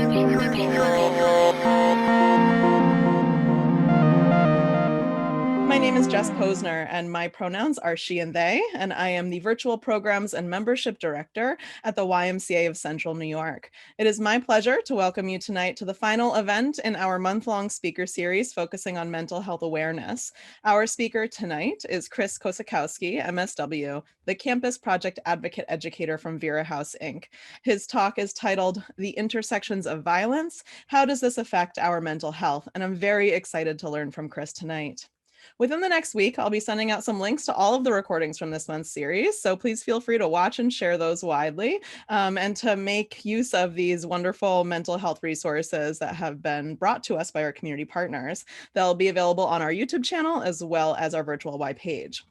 My name is Jess Posner, and my pronouns are she and they, and I am the Virtual Programs and Membership Director at the YMCA of Central New York. It is my pleasure to welcome you tonight to the final event in our month-long speaker series focusing on mental health awareness. Our speaker tonight is Chris Kosakowski, MSW, the Campus Project Advocate Educator from Vera House, Inc. His talk is titled The Intersections of Violence: How Does This Affect Our Mental Health? And I'm very excited to learn from Chris tonight. Within the next week, I'll be sending out some links to all of the recordings from this month's series, so please feel free to watch and share those widely, and to make use of these wonderful mental health resources that have been brought to us by our community partners. They'll be available on our YouTube channel as well as our virtual Y page.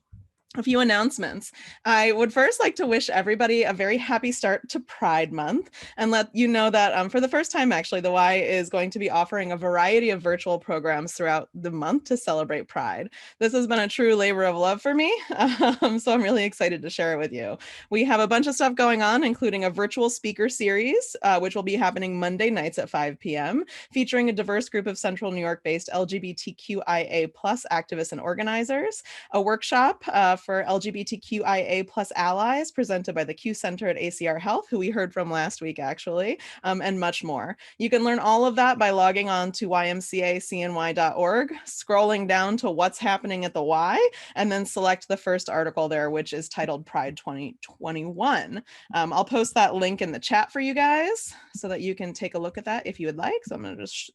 A few announcements. I would first like to wish everybody a very happy start to Pride Month and let you know that for the first time, actually, the Y is going to be offering a variety of virtual programs throughout the month to celebrate Pride. This has been a true labor of love for me, so I'm really excited to share it with you. We have a bunch of stuff going on, including a virtual speaker series, which will be happening Monday nights at 5 p.m., featuring a diverse group of Central New York-based LGBTQIA+ activists and organizers, a workshop for LGBTQIA+ allies presented by the Q Center at ACR Health, who we heard from last week, actually, and much more. You can learn all of that by logging on to ymcacny.org, scrolling down to what's happening at the Y, and then select the first article there, which is titled Pride 2021. I'll post that link in the chat for you guys so that you can take a look at that if you would like. So I'm going to just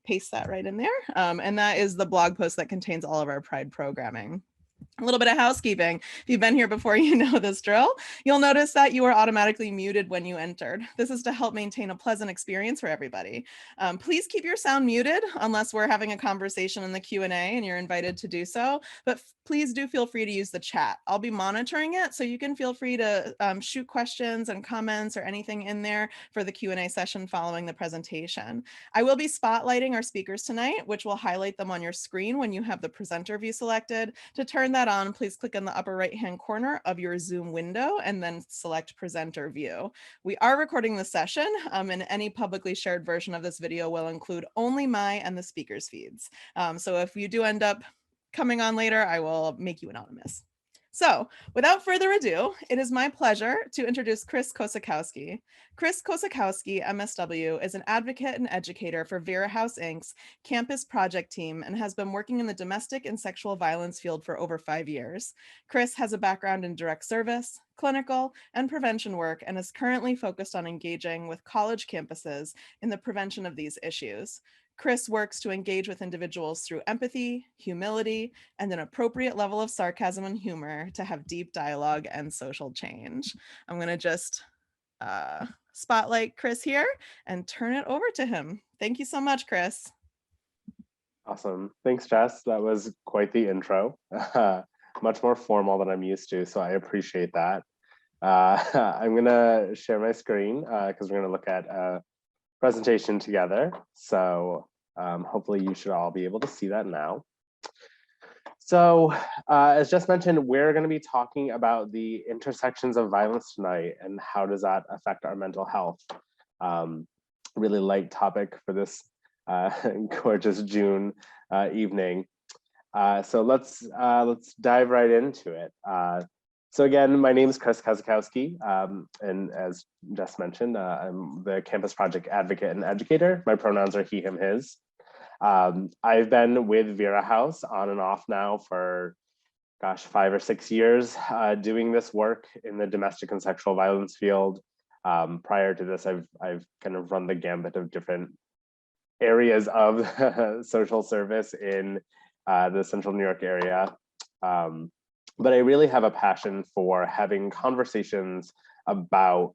paste that right in there. And that is the blog post that contains all of our Pride programming. A little bit of housekeeping. If you've been here before, you know this drill. You'll notice that you are automatically muted when you entered. This is to help maintain a pleasant experience for everybody. Please keep your sound muted unless we're having a conversation in the Q&A and you're invited to do so. But please do feel free to use the chat. I'll be monitoring it, so you can feel free to shoot questions and comments or anything in there for the Q&A session following the presentation. I will be spotlighting our speakers tonight, which will highlight them on your screen when you have the presenter view selected. To turn that on, please click in the upper right-hand corner of your Zoom window and then select presenter view. We are recording the session, and any publicly shared version of this video will include only my and the speakers' feeds. So if you do end up coming on later, I will make you anonymous. So without further ado, it is my pleasure to introduce Chris Kosakowski. Chris Kosakowski, MSW, is an advocate and educator for Vera House, Inc.'s Campus Project team and has been working in the domestic and sexual violence field for over 5 years. Chris has a background in direct service, clinical, and prevention work, and is currently focused on engaging with college campuses in the prevention of these issues. Chris works to engage with individuals through empathy, humility, and an appropriate level of sarcasm and humor to have deep dialogue and social change. I'm going to just spotlight Chris here and turn it over to him. Thank you so much, Chris. Awesome. Thanks, Jess. That was quite the intro. Much more formal than I'm used to, so I appreciate that. I'm going to share my screen because we're going to look at a presentation together. So hopefully you should all be able to see that now. So as just mentioned, we're going to be talking about the intersections of violence tonight and how does that affect our mental health. Really light topic for this gorgeous June evening. So let's dive right into it. So again, my name is Chris Kosakowski, and as Jess mentioned, I'm the Campus Project Advocate and Educator. My pronouns are he, him, his. I've been with Vera House on and off now for, gosh, 5 or 6 years, doing this work in the domestic and sexual violence field. Prior to this, I've kind of run the gambit of different areas of social service in the Central New York area. But I really have a passion for having conversations about,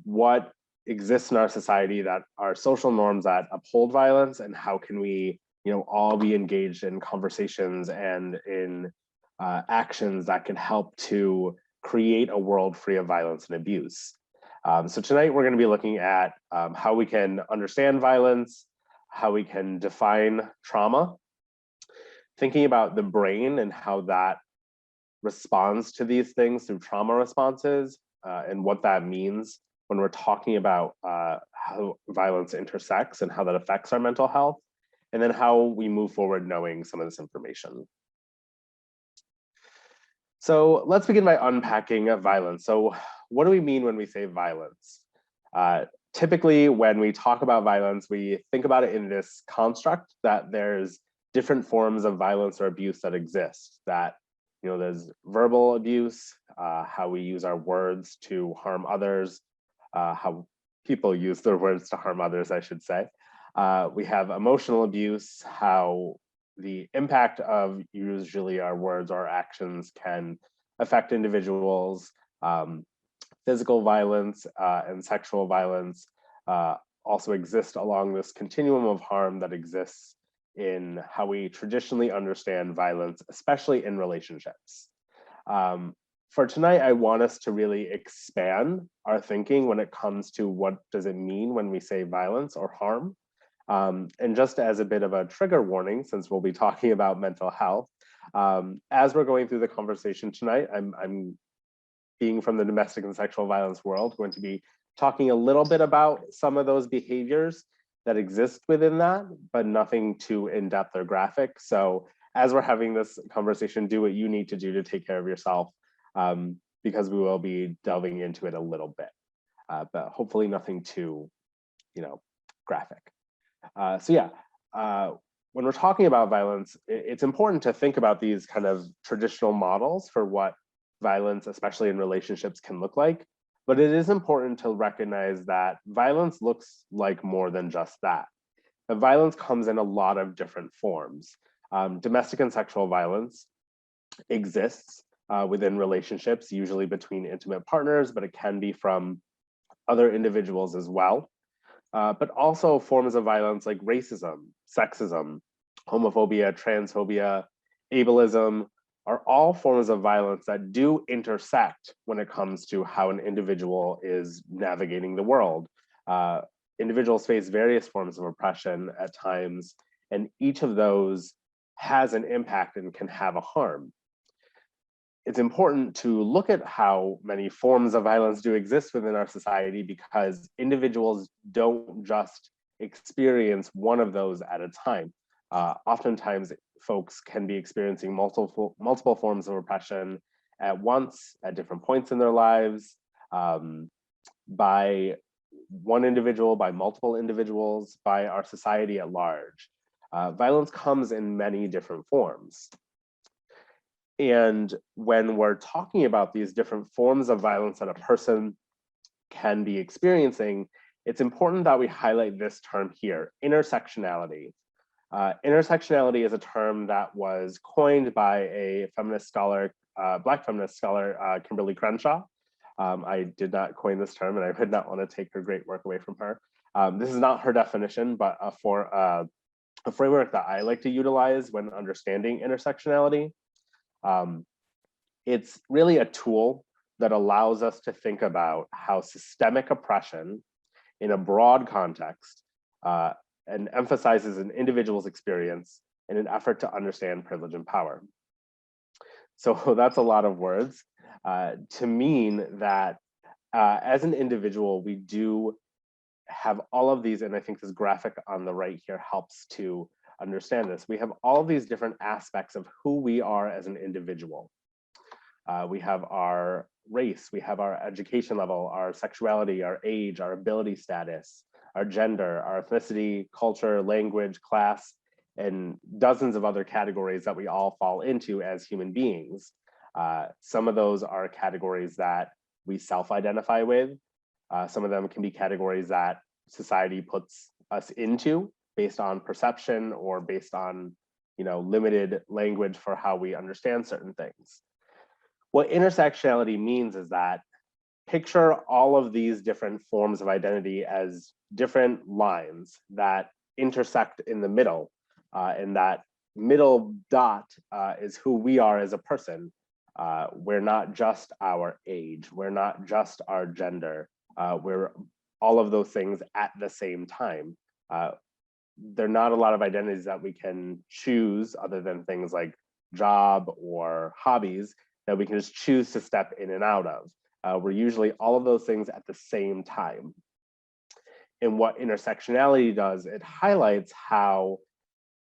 what exists in our society that are social norms that uphold violence, and how can we, all be engaged in conversations and in actions that can help to create a world free of violence and abuse. So tonight we're going to be looking at how we can understand violence, how we can define trauma, thinking about the brain and how that responds to these things through trauma responses, and what that means when we're talking about how violence intersects and how that affects our mental health, and then how we move forward knowing some of this information. So let's begin by unpacking violence. So what do we mean when we say violence? Typically, when we talk about violence, we think about it in this construct that there's different forms of violence or abuse that exist, that there's verbal abuse, how we use our words to harm others, how people use their words to harm others, I should say. We have emotional abuse, how the impact of usually our words or actions can affect individuals. Physical violence and sexual violence also exist along this continuum of harm that exists in how we traditionally understand violence, especially in relationships. For tonight, I want us to really expand our thinking when it comes to what does it mean when we say violence or harm. And just as a bit of a trigger warning, since we'll be talking about mental health, as we're going through the conversation tonight, I'm being from the domestic and sexual violence world, going to be talking a little bit about some of those behaviors that exist within that, but nothing too in-depth or graphic. So as we're having this conversation, do what you need to do to take care of yourself, because we will be delving into it a little bit, but hopefully nothing too, graphic. When we're talking about violence, it's important to think about these kind of traditional models for what violence, especially in relationships, can look like. But it is important to recognize that violence looks like more than just that. The violence comes in a lot of different forms. Domestic and sexual violence exists within relationships, usually between intimate partners, but it can be from other individuals as well. But also forms of violence like racism, sexism, homophobia, transphobia, ableism are all forms of violence that do intersect when it comes to how an individual is navigating the world. Individuals face various forms of oppression at times, and each of those has an impact and can have a harm. It's important to look at how many forms of violence do exist within our society, because individuals don't just experience one of those at a time. Oftentimes, folks can be experiencing multiple forms of oppression at once, at different points in their lives, by one individual, by multiple individuals, by our society at large. Violence comes in many different forms. And when we're talking about these different forms of violence that a person can be experiencing, it's important that we highlight this term here, intersectionality. Intersectionality is a term that was coined by a feminist scholar, Black feminist scholar, Kimberly Crenshaw. I did not coin this term, and I would not want to take her great work away from her. This is not her definition, but for a framework that I like to utilize when understanding intersectionality. It's really a tool that allows us to think about how systemic oppression in a broad context and emphasizes an individual's experience in an effort to understand privilege and power. So that's a lot of words to mean that as an individual, we do have all of these, and I think this graphic on the right here helps to understand this. We have all of these different aspects of who we are as an individual. We have our race, we have our education level, our sexuality, our age, our ability status, our gender, our ethnicity, culture, language, class, and dozens of other categories that we all fall into as human beings. Some of those are categories that we self-identify with. Some of them can be categories that society puts us into based on perception or based on, limited language for how we understand certain things. What intersectionality means is that picture all of these different forms of identity as different lines that intersect in the middle, and that middle dot is who we are as a person. We're not just our age, we're not just our gender, we're all of those things at the same time. There are not a lot of identities that we can choose other than things like job or hobbies that we can just choose to step in and out of. We're usually all of those things at the same time. And what intersectionality does, it highlights how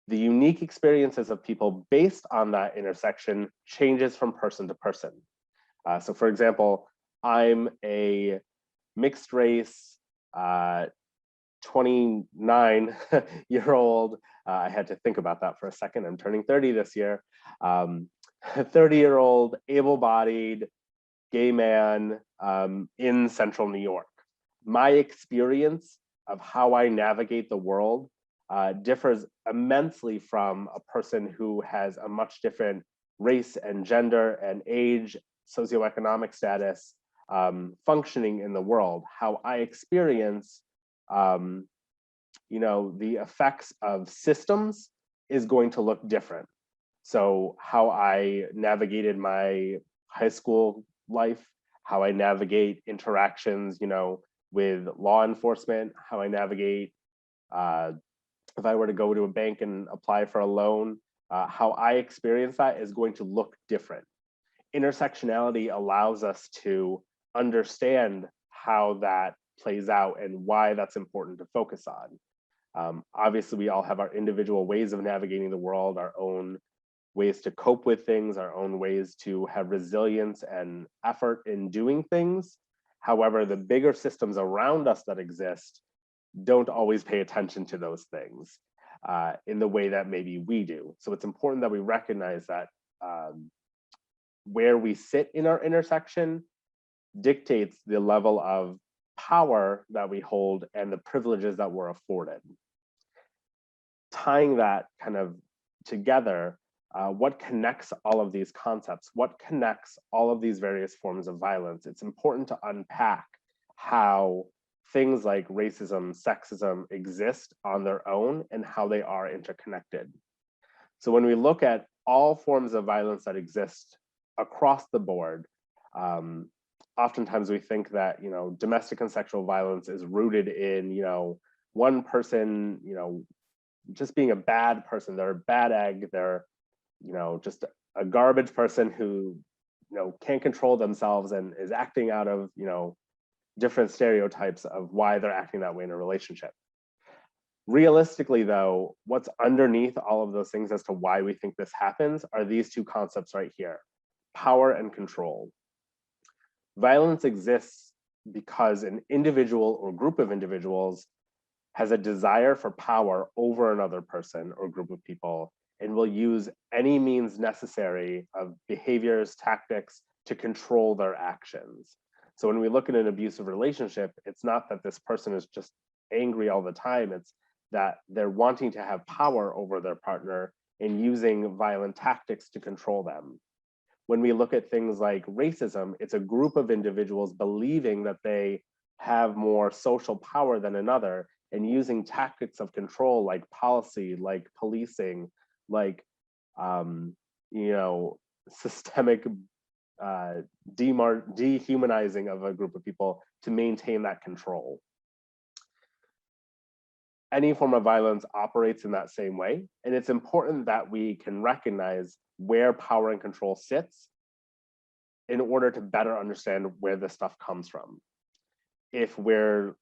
the unique experiences of people based on that intersection changes from person to person. So for example, I'm a mixed race, 29-year-old. I had to think about that for a second. I'm turning 30 this year. 30-year-old, able-bodied, gay man in central New York. My experience of how I navigate the world differs immensely from a person who has a much different race and gender and age, socioeconomic status, functioning in the world. How I experience the effects of systems is going to look different. So how I navigated my high school life, how I navigate interactions, with law enforcement, how I navigate if I were to go to a bank and apply for a loan, how I experience that is going to look different. Intersectionality allows us to understand how that plays out and why that's important to focus on. Obviously, we all have our individual ways of navigating the world, our own ways to cope with things, our own ways to have resilience and effort in doing things. However, the bigger systems around us that exist don't always pay attention to those things in the way that maybe we do. So it's important that we recognize that where we sit in our intersection dictates the level of power that we hold and the privileges that we're afforded. Tying that kind of together, what connects all of these concepts? What connects all of these various forms of violence? It's important to unpack how things like racism, sexism exist on their own and how they are interconnected. So when we look at all forms of violence that exist across the board, oftentimes we think that, domestic and sexual violence is rooted in, one person, just being a bad person. They're a bad egg. They're, just a garbage person who, can't control themselves and is acting out of, different stereotypes of why they're acting that way in a relationship. Realistically, though, what's underneath all of those things as to why we think this happens are these two concepts right here: power and control. Violence exists because an individual or group of individuals has a desire for power over another person or group of people and will use any means necessary of behaviors, tactics to control their actions. So when we look at an abusive relationship, it's not that this person is just angry all the time, it's that they're wanting to have power over their partner and using violent tactics to control them. When we look at things like racism, it's a group of individuals believing that they have more social power than another and using tactics of control like policy, like policing, like systemic dehumanizing of a group of people to maintain that control. Any form of violence operates in that same way, and it's important that we can recognize where power and control sits in order to better understand where this stuff comes from. If we're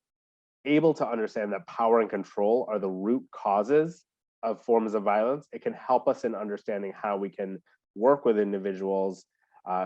able to understand that power and control are the root causes of forms of violence, it can help us in understanding how we can work with individuals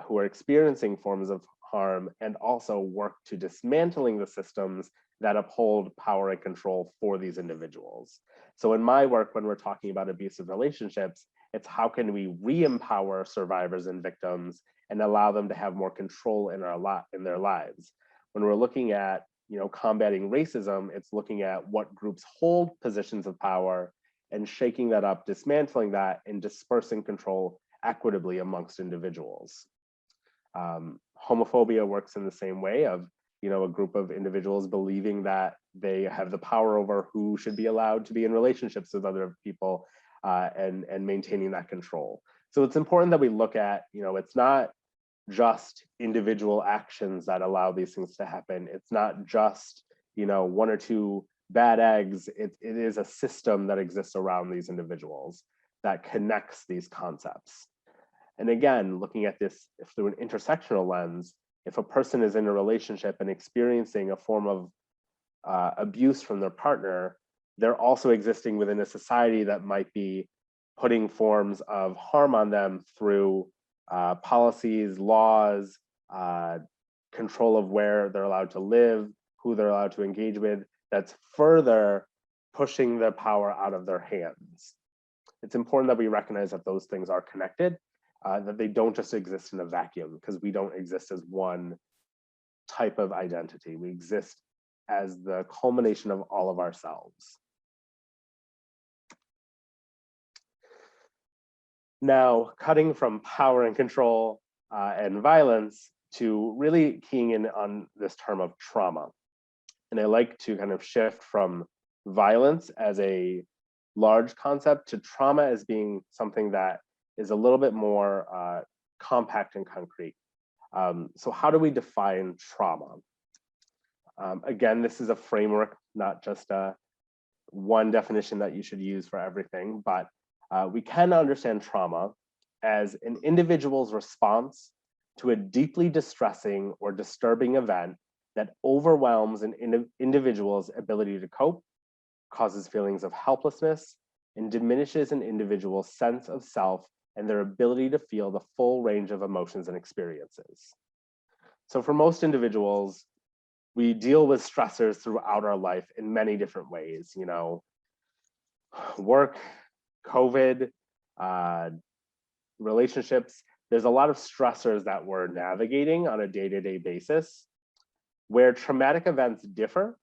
who are experiencing forms of harm and also work to dismantling the systems that uphold power and control for these individuals. So in my work, when we're talking about abusive relationships, it's how can we re-empower survivors and victims and allow them to have more control in their lives. When we're looking at combating racism, it's looking at what groups hold positions of power and shaking that up, dismantling that, and dispersing control equitably amongst individuals. Homophobia works in the same way of a group of individuals believing that they have the power over who should be allowed to be in relationships with other people and maintaining that control. So it's important that we look at, it's not just individual actions that allow these things to happen. It's not just, one or two bad eggs. It is a system that exists around these individuals that connects these concepts. And again, looking at this through an intersectional lens, If a person is in a relationship and experiencing a form of abuse from their partner, they're also existing within a society that might be putting forms of harm on them through policies, laws, control of where they're allowed to live, who they're allowed to engage with, that's further pushing their power out of their hands. It's important that we recognize that those things are connected, that they don't just exist in a vacuum, because we don't exist as one type of identity. We exist as the culmination of all of ourselves. Now, cutting from power and control and violence to really keying in on this term of trauma. And I like to kind of shift from violence as a large concept to trauma as being something that is a little bit more compact and concrete. So how do we define trauma? Again, this is a framework, not just one definition that you should use for everything, but we can understand trauma as an individual's response to a deeply distressing or disturbing event that overwhelms an individual's ability to cope, causes feelings of helplessness, and diminishes an individual's sense of self and their ability to feel the full range of emotions and experiences. So for most individuals, we deal with stressors throughout our life in many different ways, you know, work, COVID, relationships. There's a lot of stressors that we're navigating on a day-to-day basis. Where traumatic events differ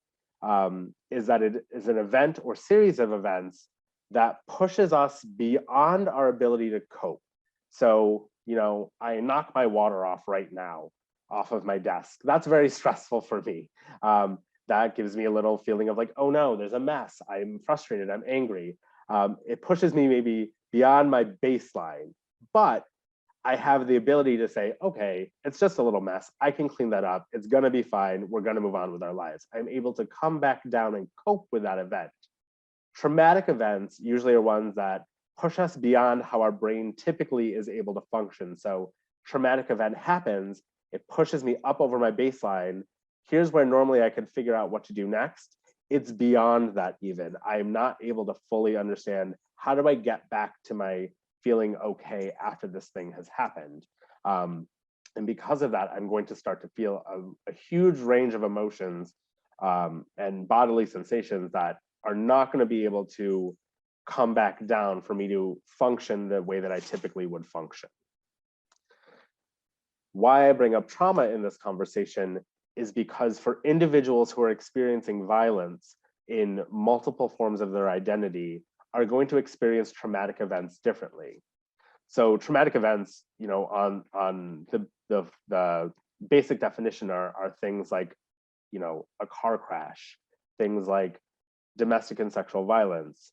is that it is an event or series of events that pushes us beyond our ability to cope. So, you know, I knock my water off right now, off of my desk. That's very stressful for me. That gives me a little feeling of like, oh no, there's a mess. I'm frustrated, I'm angry. It pushes me maybe beyond my baseline, but I have the ability to say, okay, it's just a little mess. I can clean that up. It's gonna be fine. We're gonna move on with our lives. I'm able to come back down and cope with that event. Traumatic events usually are ones that push us beyond how our brain typically is able to function. So traumatic event happens, it pushes me up over my baseline. Here's where normally I could figure out what to do next. It's beyond that even. I'm not able to fully understand, how do I get back to my feeling okay after this thing has happened? And because of that, I'm going to start to feel a huge range of emotions and bodily sensations that are not going to be able to come back down for me to function the way that I typically would function. Why I bring up trauma in this conversation is because for individuals who are experiencing violence in multiple forms of their identity are going to experience traumatic events differently. So traumatic events, you know, on the basic definition are things like, you know, a car crash, things like domestic and sexual violence,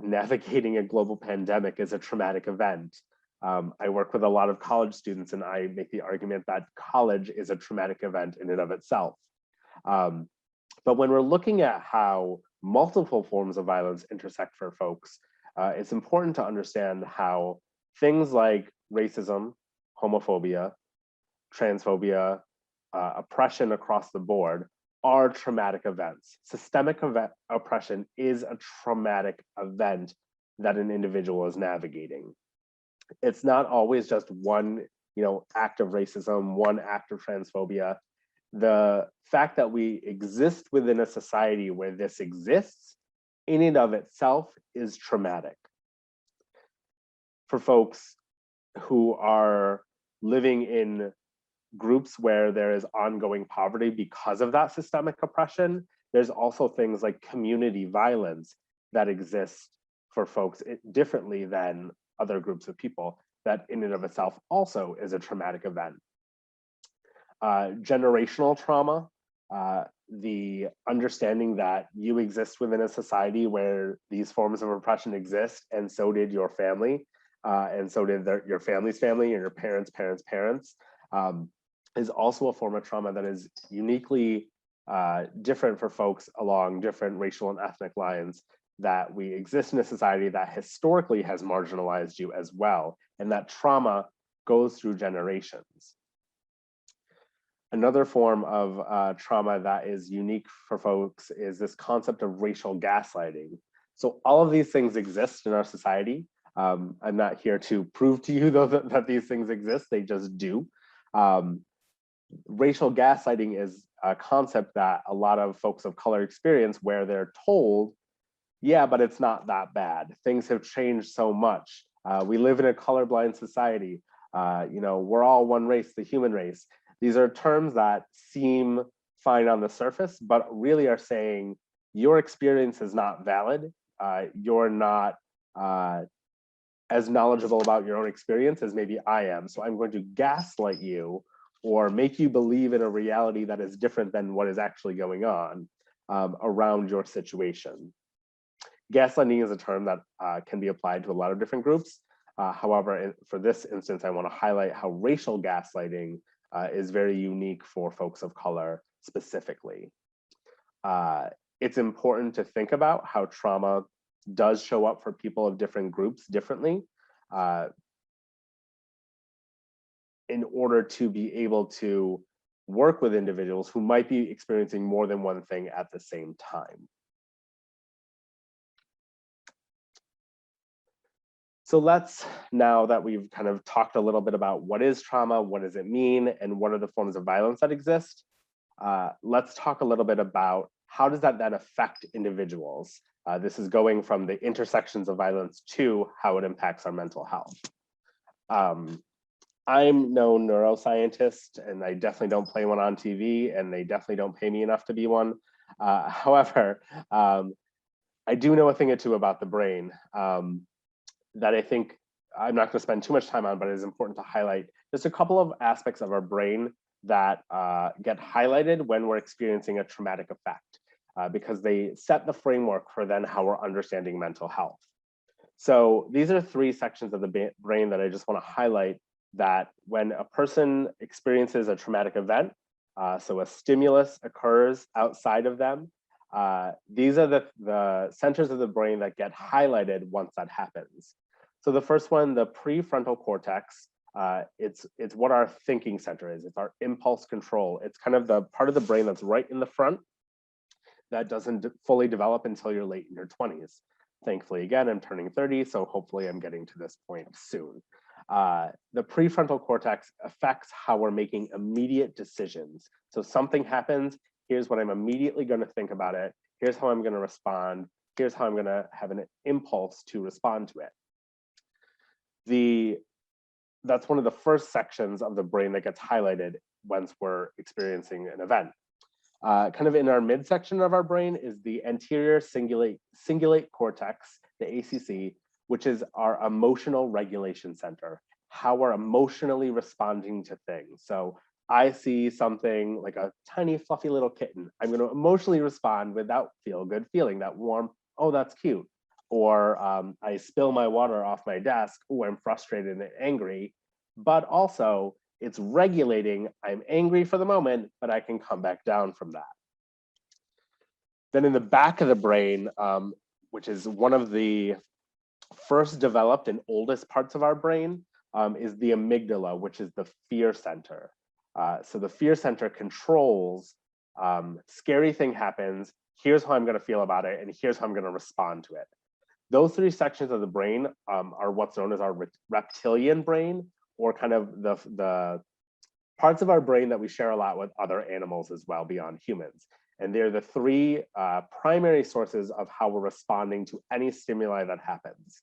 navigating a global pandemic is a traumatic event. I work with a lot of college students and I make the argument that college is a traumatic event in and of itself. But when we're looking at how multiple forms of violence intersect for folks, it's important to understand how things like racism, homophobia, transphobia, oppression across the board are traumatic events. Systemic oppression is a traumatic event that an individual is navigating. It's not always just one, you know, act of racism, one act of transphobia. The fact that we exist within a society where this exists in and of itself is traumatic. For folks who are living in groups where there is ongoing poverty because of that systemic oppression, there's also things like community violence that exists for folks differently than other groups of people, that in and of itself also is a traumatic event. Generational trauma, the understanding that you exist within a society where these forms of oppression exist, and so did your family, and so did your family's family and your parents' parents', is also a form of trauma that is uniquely different for folks along different racial and ethnic lines, that we exist in a society that historically has marginalized you as well, and that trauma goes through generations. Another form of trauma that is unique for folks is this concept of racial gaslighting. So all of these things exist in our society. I'm not here to prove to you though that these things exist, they just do. Racial gaslighting is a concept that a lot of folks of color experience where they're told, yeah, but it's not that bad. Things have changed so much. We live in a colorblind society. We're all one race, the human race. These are terms that seem fine on the surface, but really are saying your experience is not valid. You're not as knowledgeable about your own experience as maybe I am. So I'm going to gaslight you or make you believe in a reality that is different than what is actually going on around your situation. Gaslighting is a term that can be applied to a lot of different groups. However, for this instance, I want to highlight how racial gaslighting is very unique for folks of color specifically. It's important to think about how trauma does show up for people of different groups differently in order to be able to work with individuals who might be experiencing more than one thing at the same time. So let's, now that we've kind of talked a little bit about what is trauma, what does it mean, and what are the forms of violence that exist, let's talk a little bit about how does that then affect individuals. This is going from the intersections of violence to how it impacts our mental health. I'm no neuroscientist, and I definitely don't play one on TV, and they definitely don't pay me enough to be one. However, I do know a thing or two about the brain that I think I'm not going to spend too much time on, but it is important to highlight just a couple of aspects of our brain that get highlighted when we're experiencing a traumatic effect, because they set the framework for then how we're understanding mental health. So these are three sections of the brain that I just want to highlight that when a person experiences a traumatic event, so a stimulus occurs outside of them, these are the centers of the brain that get highlighted once that happens. So the first one, the prefrontal cortex, it's what our thinking center is. It's our impulse control. It's kind of the part of the brain that's right in the front that doesn't fully develop until you're late in your 20s. Thankfully, again, I'm turning 30, so hopefully I'm getting to this point soon. The prefrontal cortex affects how we're making immediate decisions. So something happens, here's what I'm immediately going to think about it. Here's how I'm going to respond. Here's how I'm going to have an impulse to respond to it. That's one of the first sections of the brain that gets highlighted once we're experiencing an event. Kind of in our midsection of our brain is the anterior cingulate cortex, the ACC, which is our emotional regulation center, how we're emotionally responding to things. So I see something like a tiny fluffy little kitten. I'm going to emotionally respond with that feel-good feeling, that warm, oh, that's cute. Or I spill my water off my desk, oh, I'm frustrated and angry. But also, it's regulating, I'm angry for the moment, but I can come back down from that. Then in the back of the brain, which is one of the first developed and oldest parts of our brain, is the amygdala, which is the fear center. So the fear center controls, scary thing happens, here's how I'm going to feel about it, and here's how I'm going to respond to it. Those three sections of the brain are what's known as our reptilian brain, or kind of the parts of our brain that we share a lot with other animals as well beyond humans. And they're the three primary sources of how we're responding to any stimuli that happens.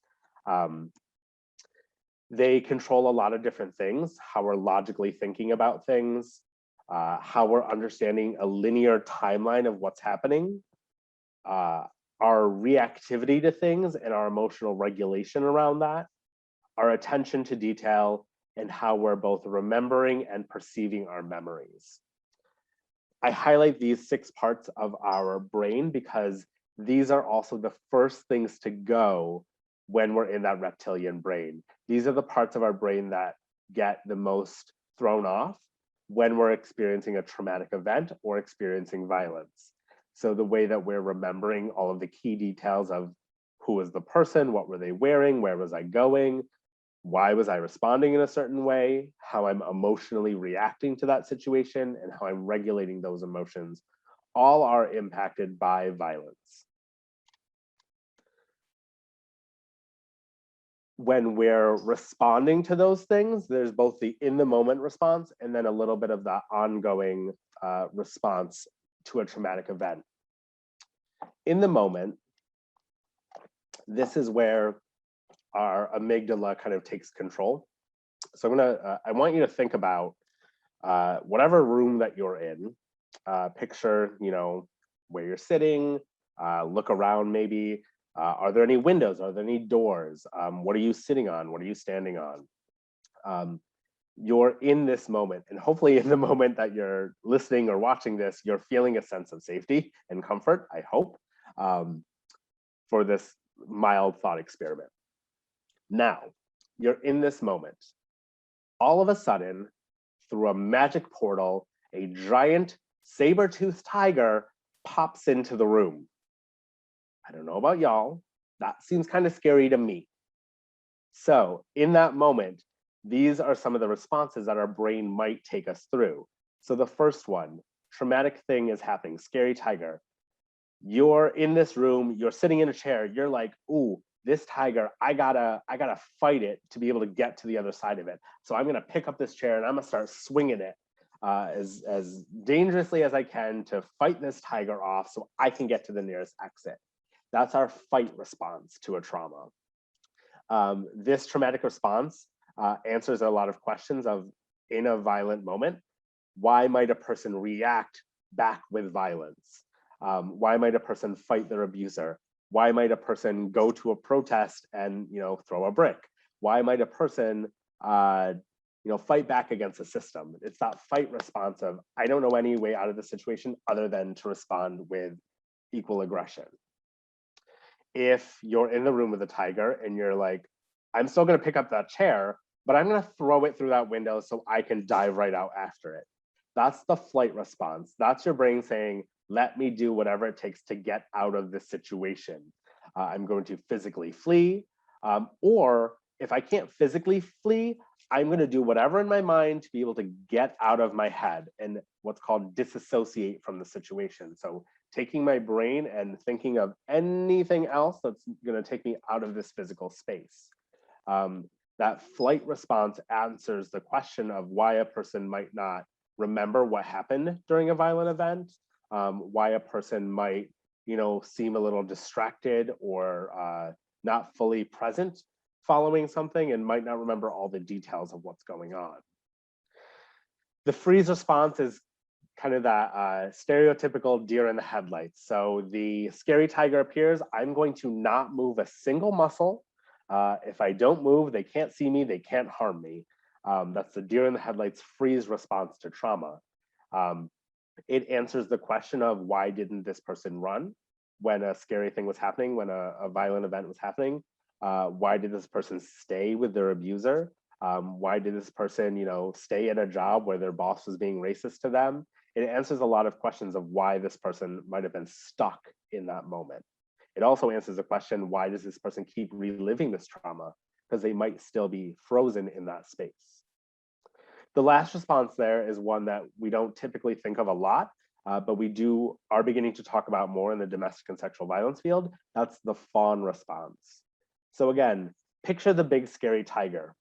They control a lot of different things, how we're logically thinking about things, how we're understanding a linear timeline of what's happening, our reactivity to things and our emotional regulation around that, our attention to detail, and how we're both remembering and perceiving our memories. I highlight these 6 parts of our brain because these are also the first things to go when we're in that reptilian brain. These are the parts of our brain that get the most thrown off when we're experiencing a traumatic event or experiencing violence. So the way that we're remembering all of the key details of who was the person, what were they wearing, where was I going, why was I responding in a certain way, how I'm emotionally reacting to that situation, and how I'm regulating those emotions, all are impacted by violence. When we're responding to those things, there's both the in the moment response and then a little bit of the ongoing response to a traumatic event. In the moment, this is where our amygdala kind of takes control. So I want you to think about whatever room that you're in. Picture, where you're sitting, look around maybe. Are there any windows? Are there any doors? What are you sitting on? What are you standing on? You're in this moment, and hopefully in the moment that you're listening or watching this, you're feeling a sense of safety and comfort, I hope, for this mild thought experiment. Now, you're in this moment. All of a sudden, through a magic portal, a giant saber-toothed tiger pops into the room. I don't know about y'all, that seems kind of scary to me. So in that moment, these are some of the responses that our brain might take us through. So the first one, traumatic thing is happening, scary tiger. You're in this room, you're sitting in a chair, you're like, ooh, this tiger, I gotta fight it to be able to get to the other side of it. So I'm gonna pick up this chair and I'm gonna start swinging it as dangerously as I can to fight this tiger off so I can get to the nearest exit. That's our fight response to a trauma. This traumatic response answers a lot of questions of, in a violent moment, why might a person react back with violence? Why might a person fight their abuser? Why might a person go to a protest and throw a brick? Why might a person fight back against the system? It's that fight response of, I don't know any way out of the situation other than to respond with equal aggression. If you're in the room with a tiger and you're like, I'm still gonna pick up that chair, but I'm gonna throw it through that window so I can dive right out after it. That's the flight response. That's your brain saying, let me do whatever it takes to get out of this situation. I'm going to physically flee, or if I can't physically flee, I'm gonna do whatever in my mind to be able to get out of my head and what's called disassociate from the situation. So taking my brain and thinking of anything else that's gonna take me out of this physical space. That flight response answers the question of why a person might not remember what happened during a violent event, why a person might, seem a little distracted or not fully present following something and might not remember all the details of what's going on. The freeze response is kind of that stereotypical deer in the headlights. So the scary tiger appears, I'm going to not move a single muscle. If I don't move, they can't see me, they can't harm me. That's the deer in the headlights freeze response to trauma. It answers the question of why didn't this person run when a scary thing was happening, when a violent event was happening? Why did this person stay with their abuser? Why did this person, stay at a job where their boss was being racist to them? It answers a lot of questions of why this person might have been stuck in that moment. It also answers the question, why does this person keep reliving this trauma? Because they might still be frozen in that space. The last response there is one that we don't typically think of a lot, but we are beginning to talk about more in the domestic and sexual violence field. That's the fawn response. So again, picture the big scary tiger.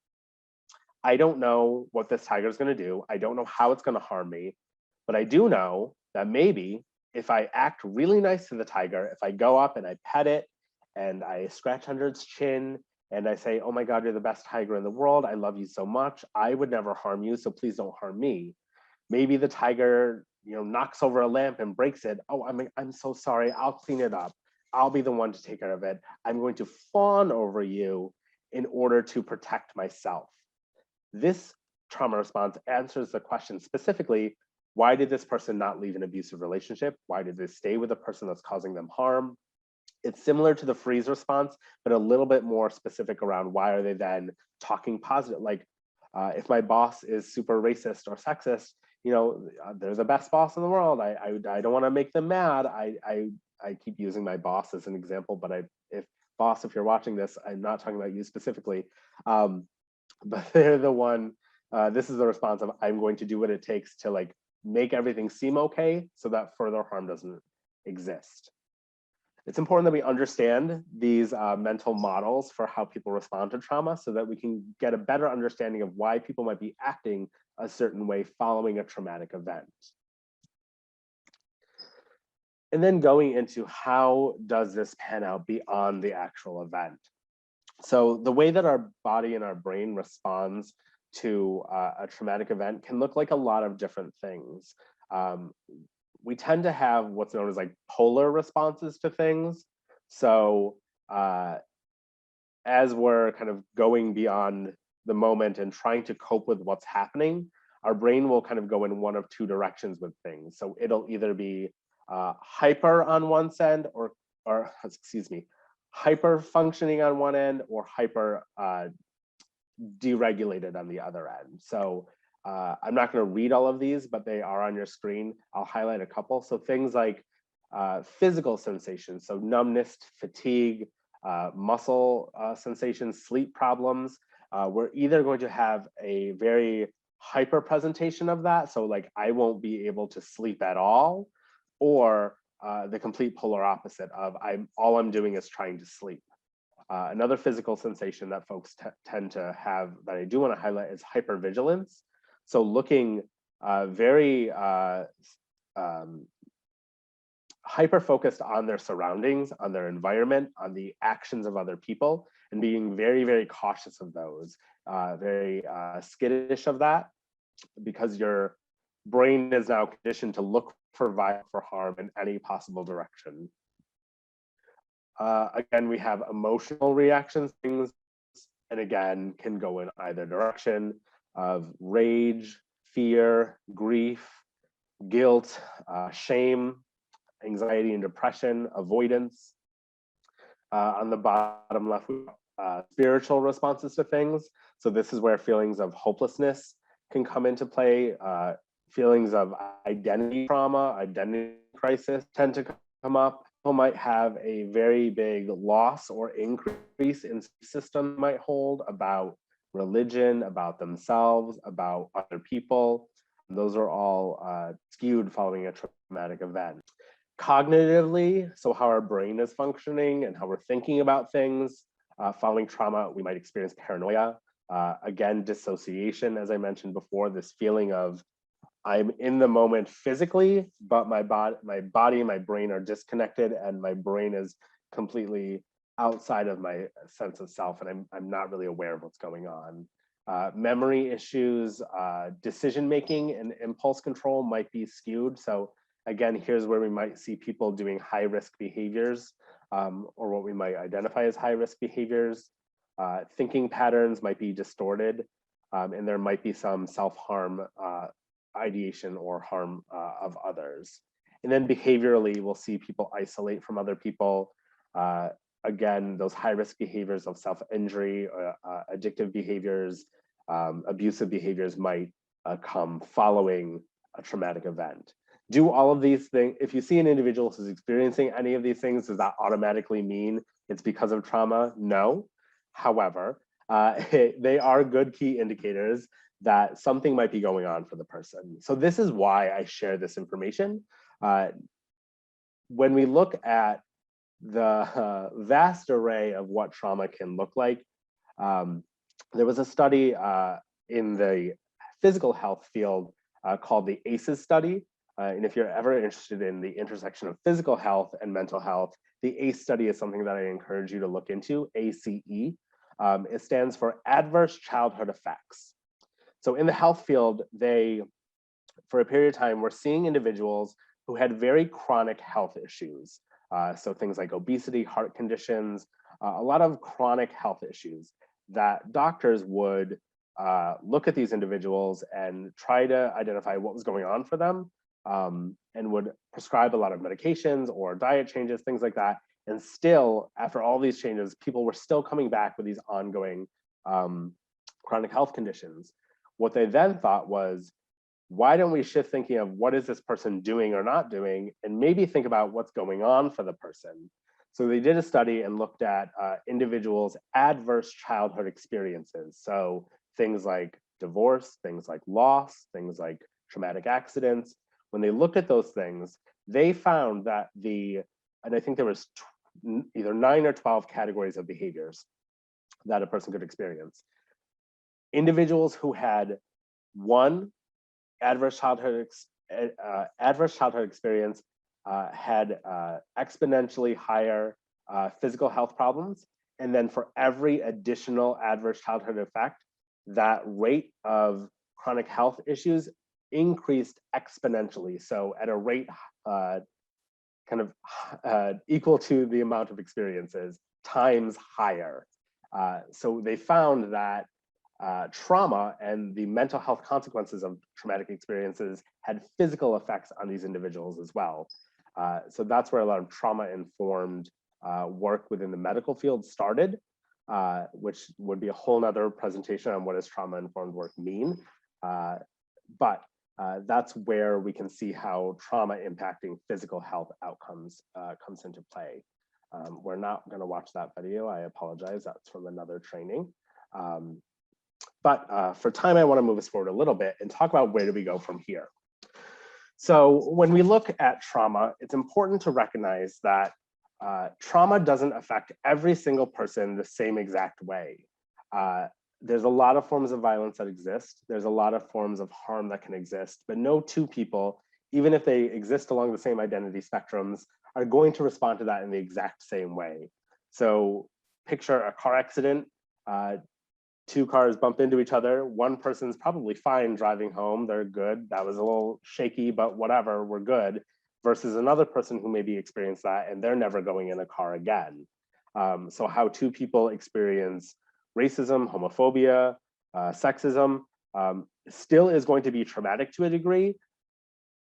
I don't know what this tiger is going to do. I don't know how it's going to harm me, but I do know that maybe if I act really nice to the tiger, if I go up and I pet it and I scratch under its chin and I say, oh my God, you're the best tiger in the world. I love you so much. I would never harm you, so please don't harm me. Maybe the tiger, knocks over a lamp and breaks it. Oh, I'm so sorry. I'll clean it up. I'll be the one to take care of it. I'm going to fawn over you in order to protect myself. This trauma response answers the question specifically, why did this person not leave an abusive relationship? Why did they stay with a person that's causing them harm? It's similar to the freeze response, but a little bit more specific around why are they then talking positive? Like if my boss is super racist or sexist, they're the best boss in the world. I don't want to make them mad. I keep using my boss as an example, but if you're watching this, I'm not talking about you specifically. but they're the one, this is the response of, I'm going to do what it takes to like make everything seem okay so that further harm doesn't exist. It's important that we understand these mental models for how people respond to trauma so that we can get a better understanding of why people might be acting a certain way following a traumatic event. And then going into how does this pan out beyond the actual event. So the way that our body and our brain responds to a traumatic event can look like a lot of different things. We tend to have what's known as like polar responses to things. So as we're kind of going beyond the moment and trying to cope with what's happening, our brain will kind of go in one of two directions with things. So it'll either be hyper on one end or excuse me, hyper functioning on one end or hyper deregulated on the other end. So I'm not going to read all of these, but they are on your screen. I'll highlight a couple. So things like physical sensations, so numbness, fatigue, muscle sensations, sleep problems. We're either going to have a very hyper presentation of that, so like I won't be able to sleep at all, or the complete polar opposite of all I'm doing is trying to sleep. Another physical sensation that folks tend to have that I do want to highlight is hypervigilance. So looking very hyper-focused on their surroundings, on their environment, on the actions of other people, and being very, very cautious of those, very skittish of that, because your brain is now conditioned to look for harm in any possible direction. Again, we have emotional reactions, things, and again, can go in either direction of rage, fear, grief, guilt, shame, anxiety and depression, avoidance. On the bottom left, spiritual responses to things. So this is where feelings of hopelessness can come into play. Feelings of identity trauma, identity crisis tend to come up. People might have a very big loss or increase in system might hold about religion, about themselves, about other people. Those are all skewed following a traumatic event. Cognitively, so how our brain is functioning and how we're thinking about things. Following trauma, we might experience paranoia. Again, dissociation, as I mentioned before, this feeling of I'm in the moment physically, but my body and my brain are disconnected, and my brain is completely outside of my sense of self, and I'm not really aware of what's going on. Memory issues, decision making, and impulse control might be skewed. So again, here's where we might see people doing high risk behaviors, or what we might identify as high risk behaviors. Thinking patterns might be distorted, and there might be some self-harm ideation or harm of others. And then behaviorally, we'll see people isolate from other people. Again, those high-risk behaviors of self-injury, addictive behaviors, abusive behaviors might come following a traumatic event. Do all of these things, if you see an individual who's experiencing any of these things, does that automatically mean it's because of trauma? No. However, they are good key indicators that something might be going on for the person. So this is why I share this information. When we look at the vast array of what trauma can look like, there was a study in the physical health field called the ACEs study. And if you're ever interested in the intersection of physical health and mental health, the ACE study is something that I encourage you to look into, ACE. It stands for Adverse Childhood Effects. So in the health field, they, for a period of time, were seeing individuals who had very chronic health issues. So things like obesity, heart conditions, a lot of chronic health issues that doctors would look at these individuals and try to identify what was going on for them, and would prescribe a lot of medications or diet changes, things like that. And still, after all these changes, people were still coming back with these ongoing chronic health conditions. What they then thought was, why don't we shift thinking of what is this person doing or not doing, and maybe think about what's going on for the person. So they did a study and looked at individuals' adverse childhood experiences. So things like divorce, things like loss, things like traumatic accidents. When they looked at those things, they found that and I think there was either 9 or 12 categories of behaviors that a person could experience. Individuals who had one adverse childhood experience had exponentially higher physical health problems. And then for every additional adverse childhood effect, that rate of chronic health issues increased exponentially. So at a rate equal to the amount of experiences times higher. So they found that trauma and the mental health consequences of traumatic experiences had physical effects on these individuals as well. So that's where a lot of trauma-informed work within the medical field started, which would be a whole nother presentation on what does trauma-informed work mean. But that's where we can see how trauma impacting physical health outcomes comes into play. We're not going to watch that video. I apologize. That's from another training. But for time, I want to move us forward a little bit and talk about where do we go from here. So when we look at trauma, it's important to recognize that trauma doesn't affect every single person the same exact way. There's a lot of forms of violence that exist. There's a lot of forms of harm that can exist, but no two people, even if they exist along the same identity spectrums, are going to respond to that in the exact same way. So picture a car accident. Two cars bump into each other. One person's probably fine driving home. They're good. That was a little shaky, but whatever, we're good. Versus another person who maybe experienced that and they're never going in a car again. So how two people experience racism, homophobia, sexism still is going to be traumatic to a degree.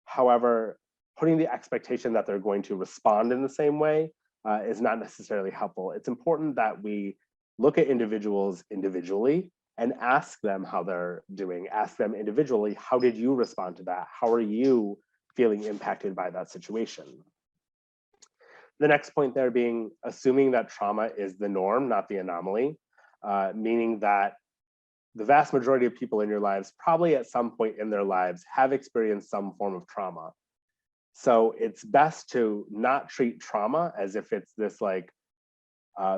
However, putting the expectation that they're going to respond in the same way is not necessarily helpful. It's important that we look at individuals individually and ask them how they're doing. Ask them individually, how did you respond to that? How are you feeling impacted by that situation? The next point there being assuming that trauma is the norm, not the anomaly, meaning that the vast majority of people in your lives probably at some point in their lives have experienced some form of trauma. So it's best to not treat trauma as if it's this like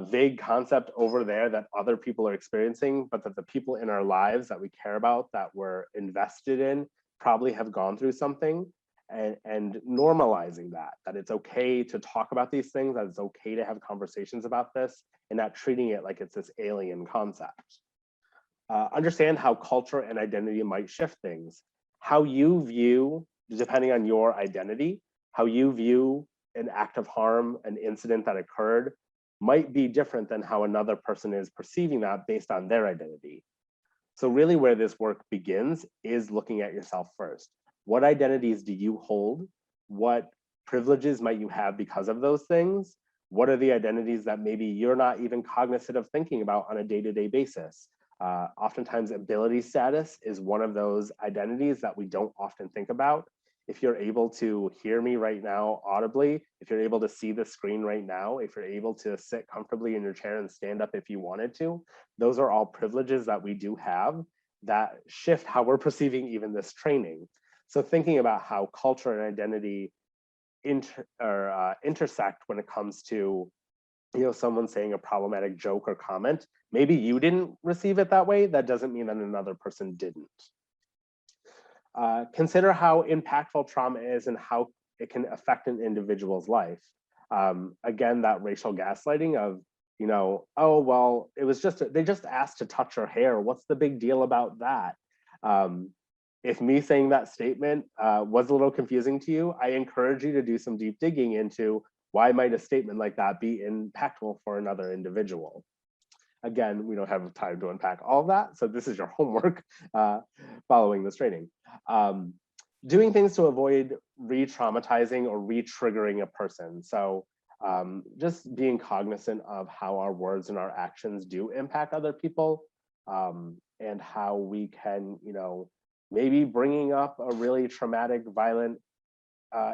vague concept over there that other people are experiencing, but that the people in our lives that we care about, that we're invested in, probably have gone through something, and normalizing that it's okay to talk about these things, that it's okay to have conversations about this, and not treating it like it's this alien concept. Understand how culture and identity might shift things. How you view, depending on your identity, how you view an act of harm, an incident that occurred, might be different than how another person is perceiving that based on their identity. So really where this work begins is looking at yourself first. What identities do you hold? What privileges might you have because of those things? What are the identities that maybe you're not even cognizant of thinking about on a day-to-day basis? Oftentimes ability status is one of those identities that we don't often think about. If you're able to hear me right now audibly, if you're able to see the screen right now, if you're able to sit comfortably in your chair and stand up if you wanted to, those are all privileges that we do have that shift how we're perceiving even this training. So thinking about how culture and identity intersect when it comes to someone saying a problematic joke or comment. Maybe you didn't receive it that way. That doesn't mean that another person didn't. Consider how impactful trauma is and how it can affect an individual's life. Again, that racial gaslighting of, oh, well, it was they just asked to touch her hair. What's the big deal about that? If me saying that statement was a little confusing to you, I encourage you to do some deep digging into why might a statement like that be impactful for another individual. Again, we don't have time to unpack all of that, so this is your homework following this training. Doing things to avoid re-traumatizing or re-triggering a person. So just being cognizant of how our words and our actions do impact other people, and how we can, maybe bringing up a really traumatic, violent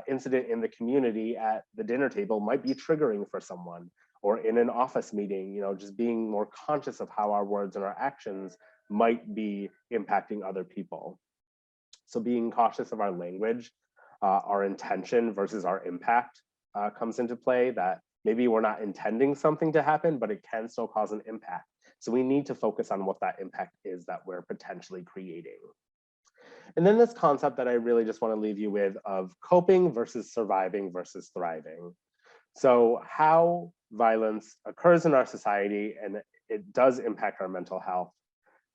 incident in the community at the dinner table might be triggering for someone, or in an office meeting, just being more conscious of how our words and our actions might be impacting other people. So being cautious of our language, our intention versus our impact comes into play, that maybe we're not intending something to happen, but it can still cause an impact. So we need to focus on what that impact is that we're potentially creating. And then this concept that I really just want to leave you with of coping versus surviving versus thriving. So how violence occurs in our society and it does impact our mental health,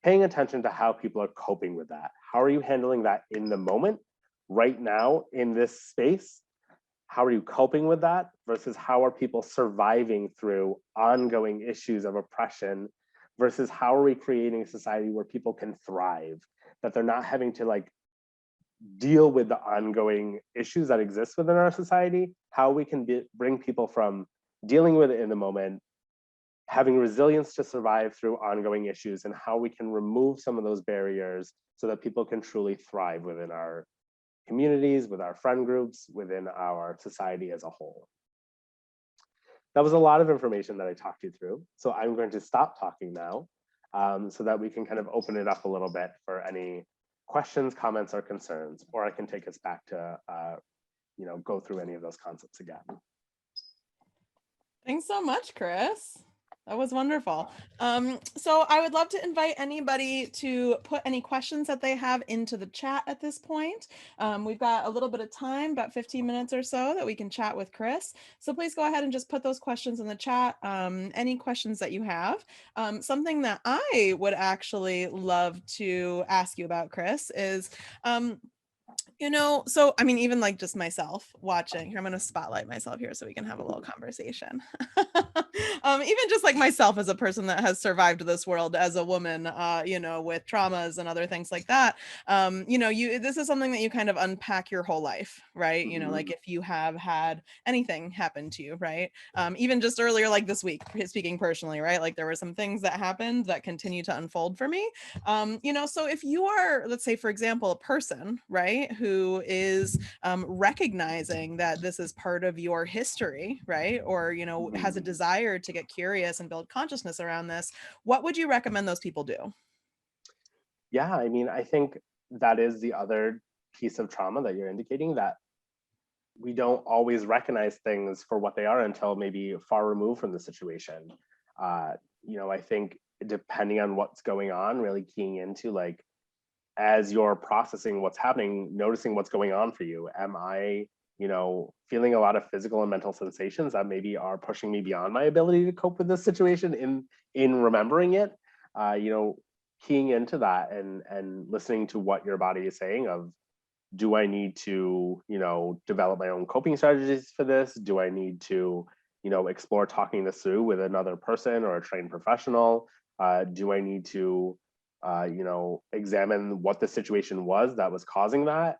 paying attention to how people are coping with that. How are you handling that in the moment, right now, in this space? How are you coping with that versus how are people surviving through ongoing issues of oppression versus how are we creating a society where people can thrive, that they're not having to like deal with the ongoing issues that exist within our society, how we can bring people from dealing with it in the moment, having resilience to survive through ongoing issues, and how we can remove some of those barriers so that people can truly thrive within our communities, with our friend groups, within our society as a whole. That was a lot of information that I talked you through. So I'm going to stop talking now so that we can kind of open it up a little bit for any questions, comments, or concerns, or I can take us back to go through any of those concepts again. Thanks so much, Chris. That was wonderful. So I would love to invite anybody to put any questions that they have into the chat at this point. We've got a little bit of time, about 15 minutes or so, that we can chat with Chris. So please go ahead and just put those questions in the chat, any questions that you have. Something that I would actually love to ask you about, Chris, is so I mean, even like just myself watching here, I'm going to spotlight myself here so we can have a little conversation. Even just like myself as a person that has survived this world as a woman, with traumas and other things like that. This is something that you kind of unpack your whole life, right? Like if you have had anything happen to you, right? Even just earlier, like this week, speaking personally, right? Like there were some things that happened that continue to unfold for me. So if you are, let's say, for example, a person, right, who is recognizing that this is part of your history, right, or, has a desire to get curious and build consciousness around this, what would you recommend those people do? Yeah, I mean, I think that is the other piece of trauma that you're indicating, that we don't always recognize things for what they are until maybe far removed from the situation. I think depending on what's going on, really keying into like, as you're processing what's happening, noticing what's going on for you. Am I, feeling a lot of physical and mental sensations that maybe are pushing me beyond my ability to cope with this situation in remembering it? Keying into that and listening to what your body is saying of, do I need to, develop my own coping strategies for this? Do I need to, explore talking this through with another person or a trained professional? Do I need to, examine what the situation was that was causing that?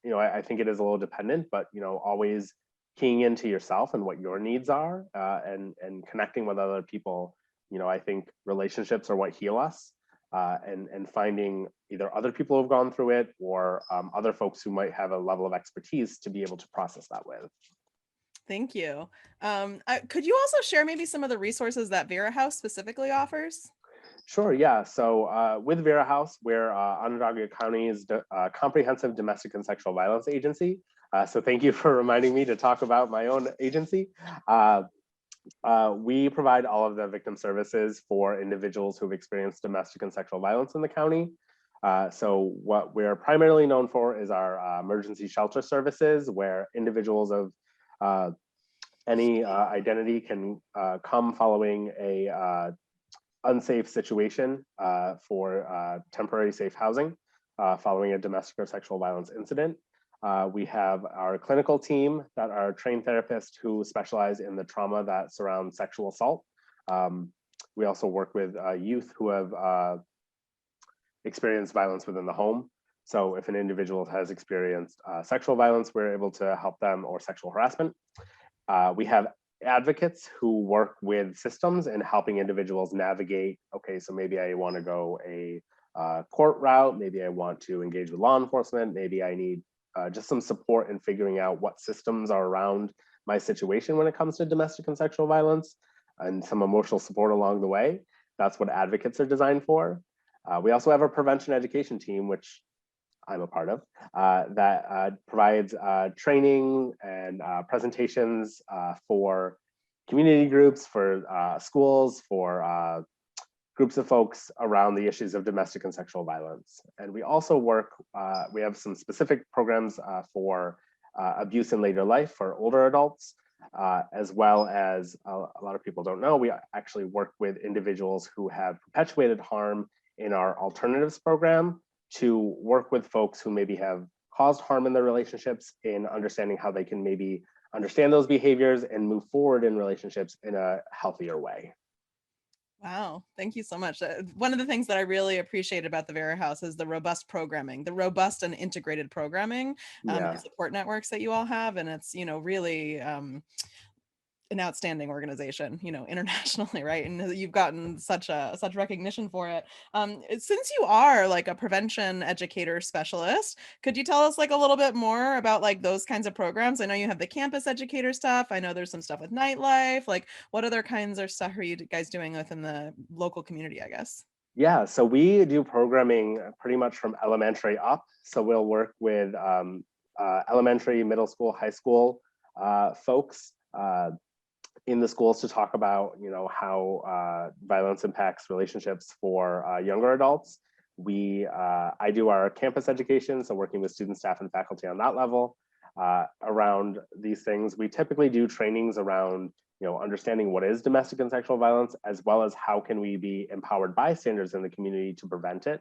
I think it is a little dependent, but, always keying into yourself and what your needs are, and connecting with other people. I think relationships are what heal us. And finding either other people who've gone through it or other folks who might have a level of expertise to be able to process that with. Thank you. Could you also share maybe some of the resources that Vera House specifically offers? Sure, yeah. So with Vera House, we're Onondaga County's comprehensive domestic and sexual violence agency. So thank you for reminding me to talk about my own agency. We provide all of the victim services for individuals who've experienced domestic and sexual violence in the county. So what we're primarily known for is our emergency shelter services, where individuals of any identity can come following a unsafe situation for temporary safe housing following a domestic or sexual violence incident. We have our clinical team that are trained therapists who specialize in the trauma that surrounds sexual assault. We also work with youth who have experienced violence within the home. So if an individual has experienced sexual violence, we're able to help them, or sexual harassment. We have advocates who work with systems and helping individuals navigate, okay, so maybe I want to go a court route, maybe I want to engage with law enforcement, maybe I need just some support in figuring out what systems are around my situation when it comes to domestic and sexual violence, and some emotional support along the way. That's what advocates are designed for. We also have a prevention education team, which I'm a part of, that provides training and presentations for community groups, for schools, for groups of folks around the issues of domestic and sexual violence. And we also work, we have some specific programs for abuse in later life for older adults, as well as a lot of people don't know, we actually work with individuals who have perpetuated harm in our alternatives program to work with folks who maybe have caused harm in their relationships, in understanding how they can maybe understand those behaviors and move forward in relationships in a healthier way. Wow, thank you so much. One of the things that I really appreciate about the Vera House is the robust programming, the robust and integrated programming and support networks that you all have. And it's, really an outstanding organization, internationally, right? And you've gotten such recognition for it. Since you are like a prevention educator specialist, could you tell us like a little bit more about like those kinds of programs? I know you have the campus educator stuff. I know there's some stuff with nightlife. Like, what other kinds of stuff are you guys doing within the local community, I guess? Yeah, so we do programming pretty much from elementary up. So we'll work with elementary, middle school, high school folks in the schools to talk about, how violence impacts relationships for younger adults. I do our campus education, so working with students, staff, and faculty on that level around these things. We typically do trainings around, understanding what is domestic and sexual violence, as well as how can we be empowered bystanders in the community to prevent it.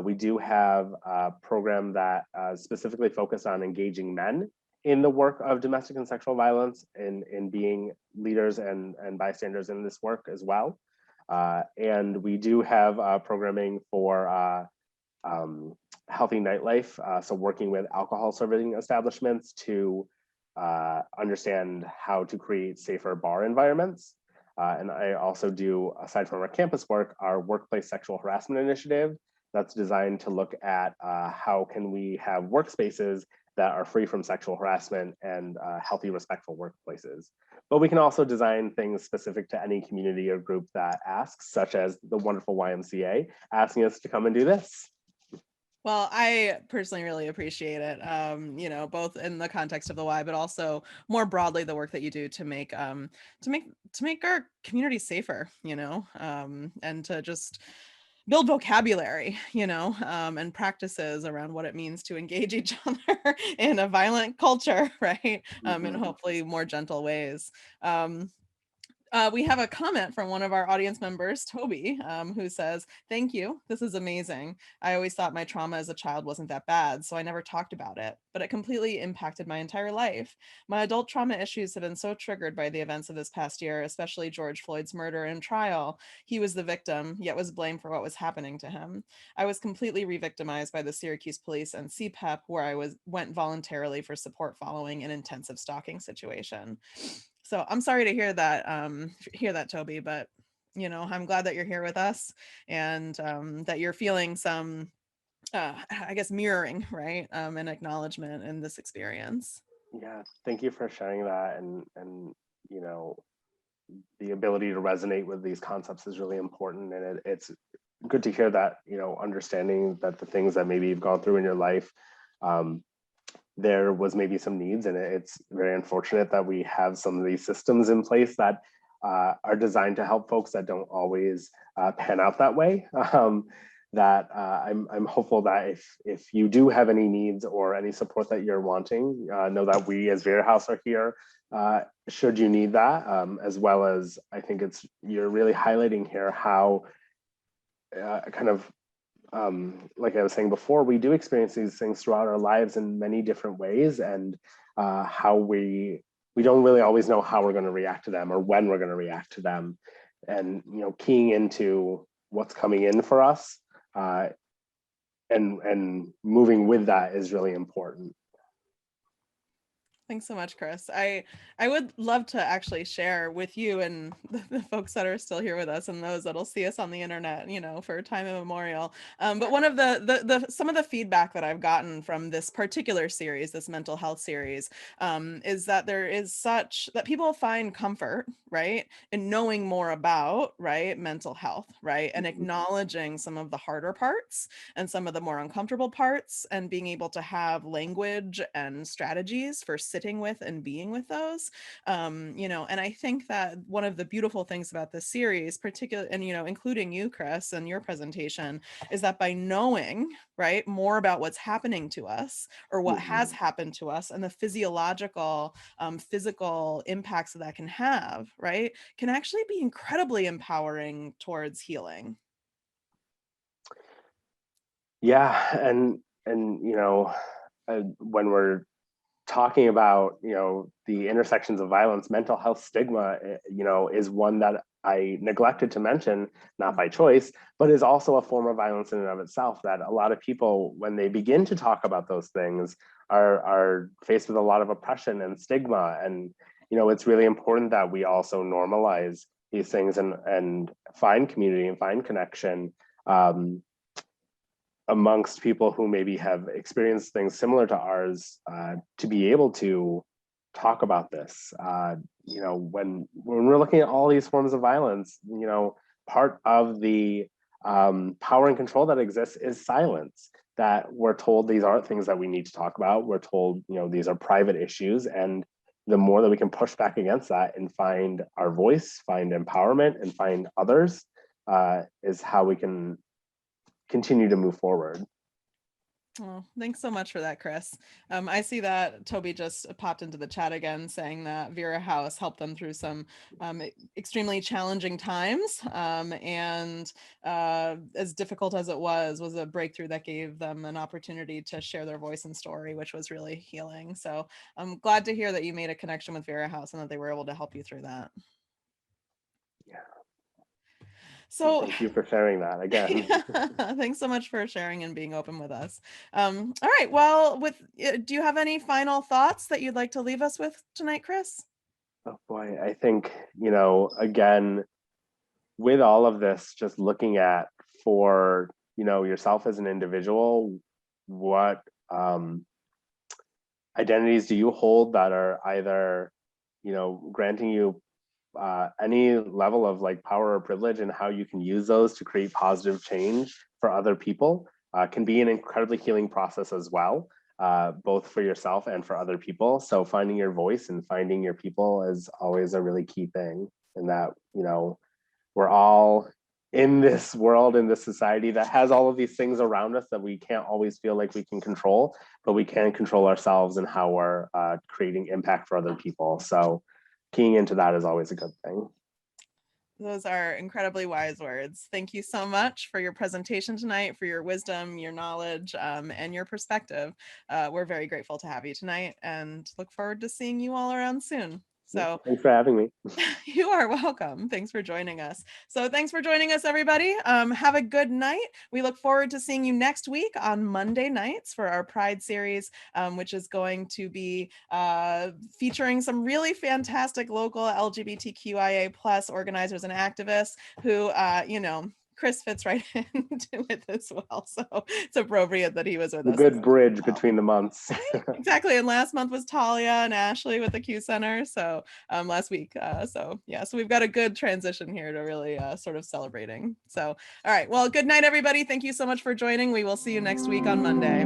We do have a program that specifically focused on engaging men in the work of domestic and sexual violence, in being leaders and bystanders in this work as well. And we do have programming for healthy nightlife, so working with alcohol serving establishments to understand how to create safer bar environments. And I also do, aside from our campus work, our workplace sexual harassment initiative that's designed to look at how can we have workspaces that are free from sexual harassment and healthy, respectful workplaces. But we can also design things specific to any community or group that asks, such as the wonderful YMCA asking us to come and do this. Well, I personally really appreciate it, both in the context of the Y, but also more broadly the work that you do to make our community safer, and to just build vocabulary, and practices around what it means to engage each other in a violent culture, right? In hopefully more gentle ways. We have a comment from one of our audience members, Toby, who says, "Thank you. This is amazing. I always thought my trauma as a child wasn't that bad, so I never talked about it, but it completely impacted my entire life. My adult trauma issues have been so triggered by the events of this past year, especially George Floyd's murder and trial. He was the victim, yet was blamed for what was happening to him. I was completely re-victimized by the Syracuse police and CPEP, where I went voluntarily for support following an intensive stalking situation." So I'm sorry to hear that, Toby, but I'm glad that you're here with us, and that you're feeling some, I guess, mirroring, right, and acknowledgement in this experience. Yeah, thank you for sharing that, and the ability to resonate with these concepts is really important, and it's good to hear that, understanding that the things that maybe you've gone through in your life, there was maybe some needs, and it's very unfortunate that we have some of these systems in place that are designed to help folks that don't always pan out that way. I'm hopeful that if you do have any needs or any support that you're wanting, know that we as Vera House are here should you need that, as well as I think you're really highlighting here how like I was saying before, we do experience these things throughout our lives in many different ways, and how we don't really always know how we're going to react to them or when we're going to react to them, and keying into what's coming in for us and moving with that is really important. Thanks so much, Chris. I would love to actually share with you and the folks that are still here with us and those that'll see us on the internet, for time immemorial. But one of some of the feedback that I've gotten from this particular series, this mental health series, is that there is that people find comfort, right, in knowing more about, right, mental health, right, and acknowledging some of the harder parts and some of the more uncomfortable parts, and being able to have language and strategies for sitting with and being with those. And I think that one of the beautiful things about this series, particularly, and including you, Chris, and your presentation, is that by knowing, right, more about what's happening to us or what has happened to us and the physiological, physical impacts that can have, right, can actually be incredibly empowering towards healing. Yeah, and when we're talking about the intersections of violence, mental health stigma is one that I neglected to mention, not by choice, but is also a form of violence in and of itself, that a lot of people, when they begin to talk about those things, are faced with a lot of oppression and stigma. And it's really important that we also normalize these things and find community and find connection amongst people who maybe have experienced things similar to ours, to be able to talk about this. When we're looking at all these forms of violence, part of the power and control that exists is silence. That we're told these aren't things that we need to talk about. We're told, these are private issues, and the more that we can push back against that and find our voice, find empowerment, and find others, is how we can continue to move forward. Oh, thanks so much for that, Chris. I see that Toby just popped into the chat again saying that Vera House helped them through some extremely challenging times, and as difficult as it was a breakthrough that gave them an opportunity to share their voice and story, which was really healing. So I'm glad to hear that you made a connection with Vera House and that they were able to help you through that. Yeah. So thank you for sharing that again. Thanks so much for sharing and being open with us. All right. Well, do you have any final thoughts that you'd like to leave us with tonight, Chris? Oh boy, I think, again, with all of this, just looking at for, yourself as an individual, what identities do you hold that are either, granting you any level of like power or privilege, and how you can use those to create positive change for other people, can be an incredibly healing process as well, both for yourself and for other people. So finding your voice and finding your people is always a really key thing, and that, we're all in this world, in this society that has all of these things around us that we can't always feel like we can control, but we can control ourselves and how we're creating impact for other people. So keying into that is always a good thing. Those are incredibly wise words. Thank you so much for your presentation tonight, for your wisdom, your knowledge, and your perspective. We're very grateful to have you tonight and look forward to seeing you all around soon. So thanks for having me. You are welcome. Thanks for joining us. So thanks for joining us, everybody. Have a good night. We look forward to seeing you next week on Monday nights for our Pride series, which is going to be featuring some really fantastic local LGBTQIA plus organizers and activists who, Chris fits right into it as well. So it's appropriate that he was with us. A good bridge between the months. Exactly. And last month was Talia and Ashley with the Q Center. So last week. So we've got a good transition here to really sort of celebrating. So, all right. Well, good night, everybody. Thank you so much for joining. We will see you next week on Monday.